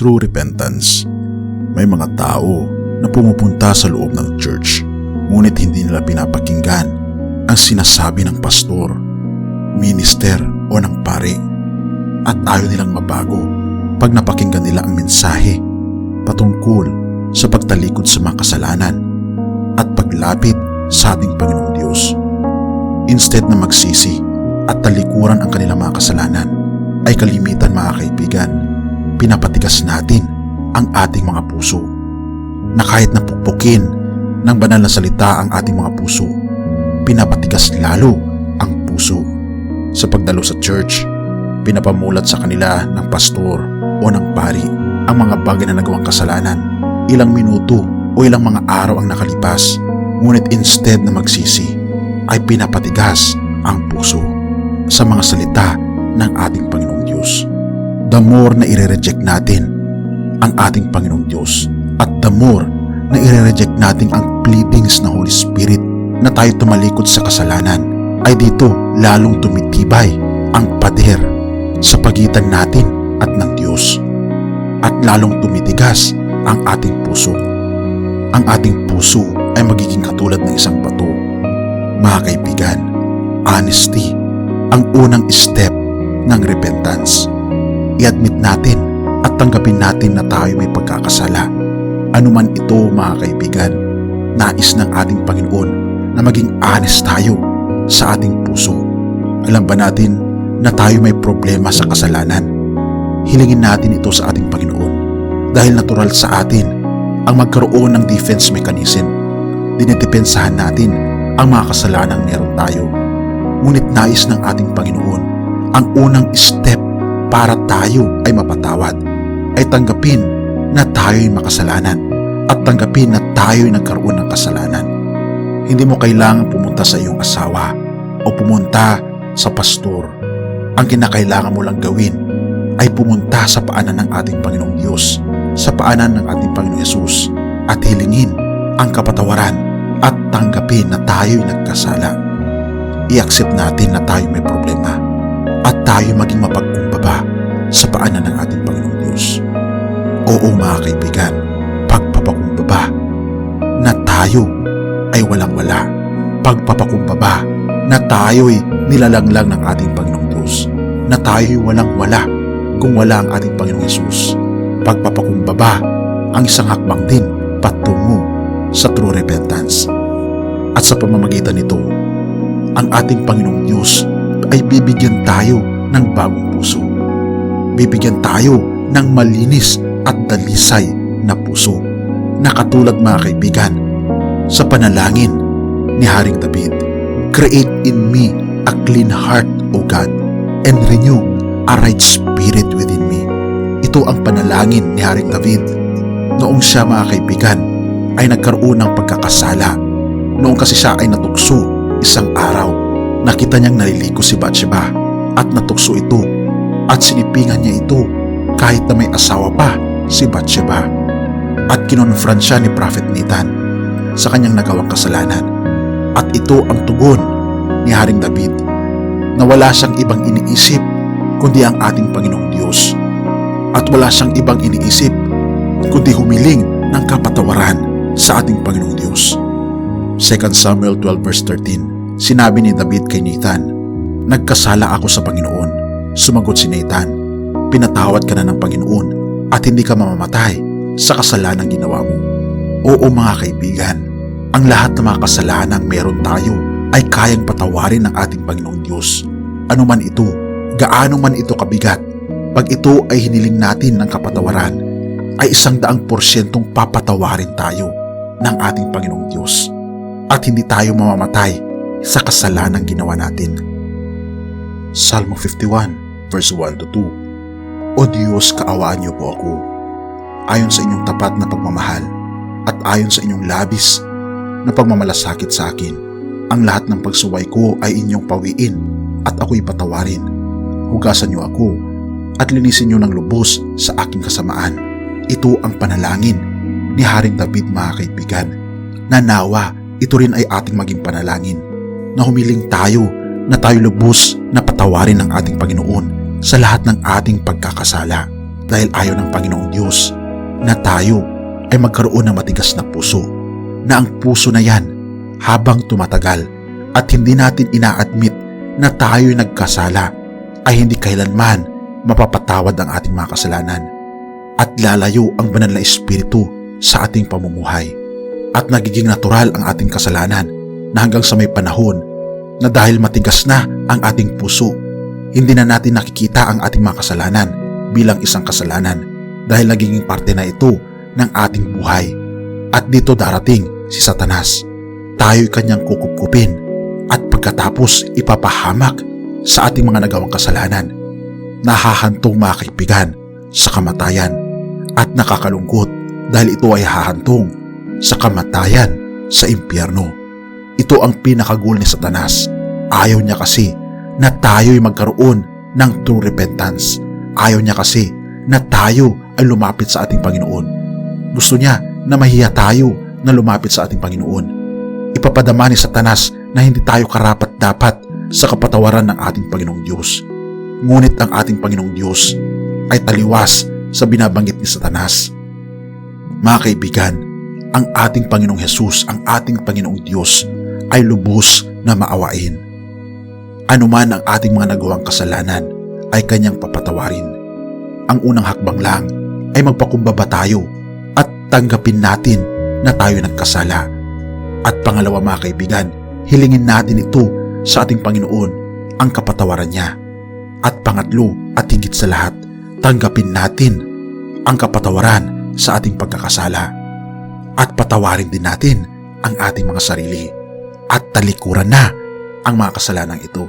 true repentance. May mga tao na pumupunta sa loob ng church, ngunit hindi nila pinapakinggan ang sinasabi ng pastor, minister o ng pare, at ayaw nilang mabago pag napakinggan nila ang mensahe patungkol sa pagtalikod sa mga kasalanan at paglapit sa ating Panginoong Diyos. Instead na magsisi at talikuran ang kanilang mga kasalanan, ay kalimitan mga kaibigan, pinapatigas natin ang ating mga puso, na kahit napukpukin ng banal na salita ang ating mga puso, pinapatigas lalo ang puso. Sa pagdalo sa church, pinapamulat sa kanila ng pastor o ng pari ang mga bagay na nagawang kasalanan. Ilang minuto o ilang mga araw ang nakalipas, ngunit instead na magsisi, ay pinapatigas ang puso sa mga salita ng ating Panginoong Diyos. The more na ire-reject natin ang ating Panginoong Diyos, at the more na ire-reject natin ang pleadings ng Holy Spirit na tayo tumalikod sa kasalanan, ay dito lalong tumitibay ang pader sa pagitan natin at ng Diyos, at lalong tumitigas ang ating puso. Ang ating puso ay magiging katulad ng isang bato. Mga kaibigan, honesty ang unang step ng repentance. I-admit natin at tanggapin natin na tayo may pagkakasala. Ano man ito mga kaibigan, nais ng ating Panginoon na maging honest tayo sa ating puso. Alam ba natin na tayo may problema sa kasalanan? Hilingin natin ito sa ating Panginoon dahil natural sa atin ang magkaroon ng defense mechanism. Dinidepensahan natin ang mga kasalanang meron tayo. Ngunit nais ng ating Panginoon ang unang step para tayo ay mapatawad, ay tanggapin na tayo'y makasalanan at tanggapin na tayo'y nagkaroon ng kasalanan. Hindi mo kailangan pumunta sa iyong asawa o pumunta sa pastor. Ang kinakailangan mo lang gawin ay pumunta sa paanan ng ating Panginoong Diyos, sa paanan ng ating Panginoong Yesus, at hilingin ang kapatawaran at tanggapin na tayo'y nagkasala. I-accept natin na tayo may problema at tayo maging mapagkumbaba sa paanan ng ating Panginoong Diyos. Oo mga kaibigan, pagpapakumbaba na tayo ay walang-wala. Pagpapakumbaba na tayo'y nilalanglang ng ating Panginoong Diyos, na tayo'y walang-wala kung wala ang ating Panginoong Yesus. Pagpapakumbaba ang isang hakbang din patungo sa true repentance. At sa pamamagitan nito, ang ating Panginoong Diyos ay bibigyan tayo ng bagong puso. Bibigyan tayo ng malinis at dalisay na puso, na katulad mga kaibigan sa panalangin ni Haring David, "Create in me a clean heart, O God, and renew a right spirit within me." Ito ang panalangin ni Haring David noong siya mga kaibigan ay nagkaroon ng pagkakasala. Noong kasi siya ay natukso isang araw, nakita niyang naliligo si Bathsheba at natukso ito at sinipingan niya ito kahit na may asawa pa si Bathsheba, at kinonfront siya ni Prophet Nathan sa kanyang nagawang kasalanan. At ito ang tugon ni Haring David, na wala siyang ibang iniisip kundi ang ating Panginoong Diyos, at wala siyang ibang iniisip kundi humiling ng kapatawaran sa ating Panginoong Diyos. 2 Samuel 12 verse 13, sinabi ni David kay Nathan, "Nagkasala ako sa Panginoon." Sumagot si Nathan, "Pinatawad ka na ng Panginoon at hindi ka mamamatay sa kasalanang ginawa mo." Oo mga kaibigan, ang lahat ng mga kasalanang meron tayo ay kayang patawarin ng ating Panginoong Diyos. Ano man ito, gaano man ito kabigat, pag ito ay hiniling natin ng kapatawaran, ay 100% papatawarin tayo ng ating Panginoong Diyos, at hindi tayo mamamatay sa kasalanang ginawa natin. Salmo 51 verse 1 to 2, "O Diyos, kaawaan niyo po ako, ayon sa inyong tapat na pagmamahal at ayon sa inyong labis na pagmamalasakit sa akin. Ang lahat ng pagsuway ko ay inyong pawiin at ako'y patawarin. Hugasan niyo ako at linisin niyo ng lubos sa aking kasamaan." Ito ang panalangin ni Haring David mga kaibigan, na nawa ito rin ay ating maging panalangin, na humiling tayo na tayo lubos na patawarin ng ating Panginoon sa lahat ng ating pagkakasala. dahil ayaw ng Panginoong Diyos na tayo ay magkaroon ng matigas na puso, na ang puso na yan habang tumatagal at hindi natin ina-admit na tayo'y nagkasala ay hindi kailanman mapapatawad ang ating mga kasalanan at lalayo ang banal na espiritu sa ating pamumuhay at nagiging natural ang ating kasalanan na hanggang sa may panahon na dahil matigas na ang ating puso, hindi na natin nakikita ang ating mga kasalanan bilang isang kasalanan dahil nagiging parte na ito ng ating buhay. At dito darating si Satanas. Tayo'y kanyang kukupkupin at pagkatapos ipapahamak sa ating mga nagawang kasalanan. Nahahantong mga kaibigan sa kamatayan at nakakalungkot dahil ito ay hahantong sa kamatayan sa impyerno. Ito ang pinakagul ni Satanas. Ayaw niya kasi na tayo'y magkaroon ng true repentance. Ayaw niya kasi na tayo ay lumapit sa ating Panginoon. Gusto niya na mahiya tayo na lumapit sa ating Panginoon. Ipapadama ni Satanas na hindi tayo karapat-dapat sa kapatawaran ng ating Panginoong Diyos. Ngunit ang ating Panginoong Diyos ay taliwas sa binabanggit ni Satanas. Mga kaibigan, ang ating Panginoong Hesus, ang ating Panginoong Diyos ay lubos na maawain. Anuman ang ating mga nagawang kasalanan ay kanyang papatawarin. Ang unang hakbang lang ay magpakumbaba tayo at tanggapin natin na tayo nagkasala. At pangalawa mga kaibigan, hilingin natin ito sa ating Panginoon, ang kapatawaran niya. At pangatlo at higit sa lahat, tanggapin natin ang kapatawaran sa ating pagkakasala. At patawarin din natin ang ating mga sarili. At talikuran na ang mga kasalanang ito.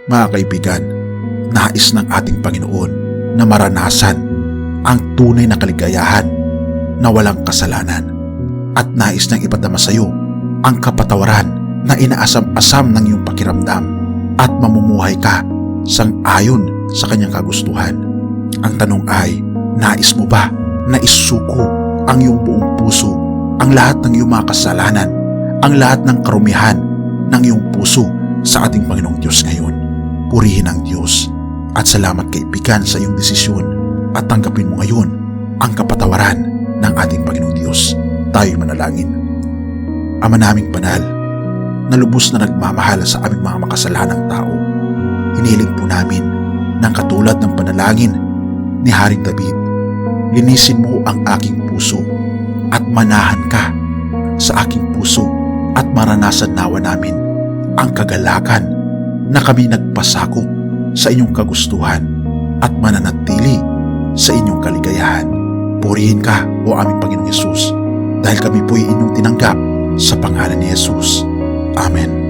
Mga kaibigan, nais ng ating Panginoon na maranasan ang tunay na kaligayahan na walang kasalanan. At nais niyang ipadama sa iyo ang kapatawaran na inaasam-asam ng iyong pakiramdam at mamumuhay ka sang-ayon sa kanyang kagustuhan. Ang tanong ay, nais mo ba na isuko ang iyong buong puso, ang lahat ng iyong mga kasalanan, ang lahat ng karumihan ng iyong puso sa ating Panginoong Diyos ngayon? Purihin ang Diyos at salamat kaibigan sa iyong desisyon at tanggapin mo ngayon ang kapatawaran ng ating Panginoong Diyos. Tayo'y manalangin. Ama naming banal, na lubos na nagmamahal sa aming mga makasalanang tao, hiniling po namin ng katulad ng panalangin ni Haring David, linisin mo ang aking puso at manahan ka sa aking puso at maranasan nawa namin ang kagalakan na kami nagpasakop sa inyong kagustuhan at mananatili sa inyong kaligayahan. Purihin ka, o aming Panginoong Hesus, dahil kami po'y inyong tinanggap sa pangalan ni Hesus. Amen.